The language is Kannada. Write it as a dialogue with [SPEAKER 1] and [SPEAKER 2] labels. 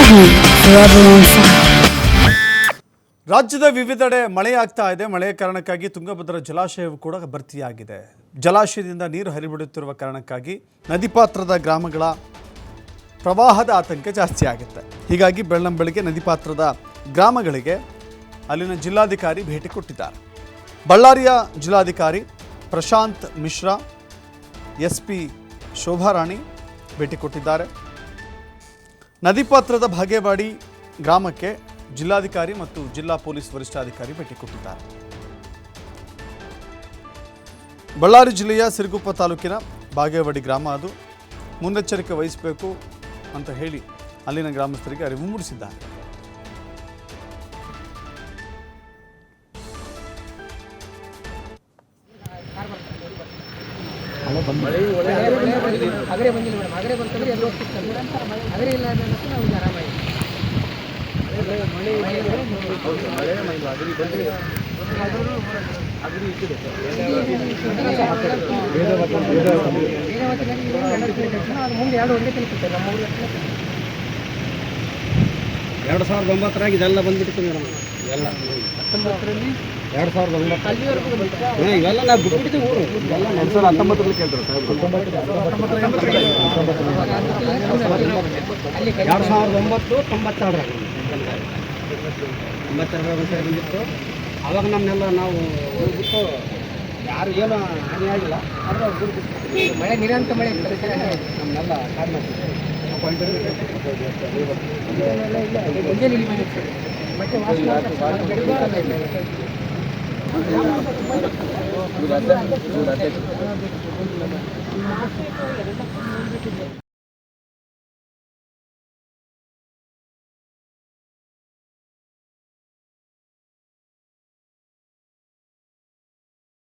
[SPEAKER 1] heat, forever on fire.
[SPEAKER 2] ರಾಜ್ಯದ ವಿವಿಧೆಡೆ ಮಳೆಯಾಗ್ತಾ ಇದೆ. ಮಳೆಯ ಕಾರಣಕ್ಕಾಗಿ ತುಂಗಭದ್ರಾ ಜಲಾಶಯವು ಕೂಡ ಭರ್ತಿಯಾಗಿದೆ. ಜಲಾಶಯದಿಂದ ನೀರು ಹರಿಬಿಡುತ್ತಿರುವ ಕಾರಣಕ್ಕಾಗಿ ನದಿ ಪಾತ್ರದ ಗ್ರಾಮಗಳ ಪ್ರವಾಹದ ಆತಂಕ ಜಾಸ್ತಿ ಆಗುತ್ತೆ. ಹೀಗಾಗಿ ಬೆಳ್ಳಂಬೆಳಗ್ಗೆ ನದಿ ಪಾತ್ರದ ಗ್ರಾಮಗಳಿಗೆ ಅಲ್ಲಿನ ಜಿಲ್ಲಾಧಿಕಾರಿ ಭೇಟಿ ಕೊಟ್ಟಿದ್ದಾರೆ. ಬಳ್ಳಾರಿಯ ಜಿಲ್ಲಾಧಿಕಾರಿ ಪ್ರಶಾಂತ್ ಮಿಶ್ರಾ, ಎಸ್ಪಿ ಶೋಭಾರಾಣಿ ಭೇಟಿ ಕೊಟ್ಟಿದ್ದಾರೆ. ನದಿ ಪಾತ್ರದ ಭಾಗೇವಾಡಿ ಗ್ರಾಮಕ್ಕೆ ಜಿಲ್ಲಾಧಿಕಾರಿ ಮತ್ತು ಜಿಲ್ಲಾ ಪೊಲೀಸ್ ವರಿಷ್ಠಾಧಿಕಾರಿ ಭೇಟಿ ಕೊಟ್ಟಿದ್ದಾರೆ. ಬಳ್ಳಾರಿ ಜಿಲ್ಲೆಯ ಸಿರುಗುಪ್ಪ ತಾಲೂಕಿನ ಬಾಗೇವಾಡಿ ಗ್ರಾಮ ಅದು. ಮುನ್ನೆಚ್ಚರಿಕೆ ವಹಿಸಬೇಕು ಅಂತ ಹೇಳಿ ಅಲ್ಲಿನ ಗ್ರಾಮಸ್ಥರಿಗೆ ಅರಿವು ಮೂಡಿಸಿದ್ದಾರೆ.
[SPEAKER 3] ಅಗರೆ ಬಂದಿಲ್ಲ ಮೇಡಮ್, ಅಗರೆ ಬಂತಂದ್ರೆ ಎಲ್ಲ ಹೋಗ್ತಿತ್ತು ಅಗರೆ ಇಲ್ಲ ಅಂದ್ರೆ ನಾವು ಆರಾಮಾಗಿ ಮುಂದೆ 2 ನಮ್ಮ ಊರಿಗೆ
[SPEAKER 4] 2009 ಇದೆಲ್ಲ ಬಂದ್ಬಿಡ್ತು ಮೇಡಮ್. ಎಲ್ಲ
[SPEAKER 3] 19ರಲ್ಲಿ
[SPEAKER 4] 2009
[SPEAKER 3] ಅಲ್ಲಿವರೆಗೂ ಬಂದಿತ್ತು.
[SPEAKER 4] ಇವೆಲ್ಲ ನಾವು ಬಿಟ್ಬಿಟ್ಟಿದ್ದೀವಿ ಊರು. ಇವೆಲ್ಲ 1919 ಕೇಳ್ತಾರೆ ಸರ್. 2009 92 ಬಂದಿತ್ತು. ಅವಾಗ ನಮ್ಮನ್ನೆಲ್ಲ ನಾವು ಹೋಗ್ಬಿಟ್ಟು ಯಾರು ಏನು ಹಾನಿ ಆಗಿಲ್ಲ, ಆದರೆ ಅವ್ರು
[SPEAKER 3] ಮಳೆ ನಿರಂತರ ಮಳೆ ಇರ್ತದೆ
[SPEAKER 4] ನಮ್ಮನ್ನೆಲ್ಲ ಕಾಡು ಮಾಡ್ತಿದ್ರು.
[SPEAKER 3] ಮುಂಜಾನೆ ಇಲ್ಲಿ ಬಂದಿತ್ತು ಮತ್ತೆ ವಾಸ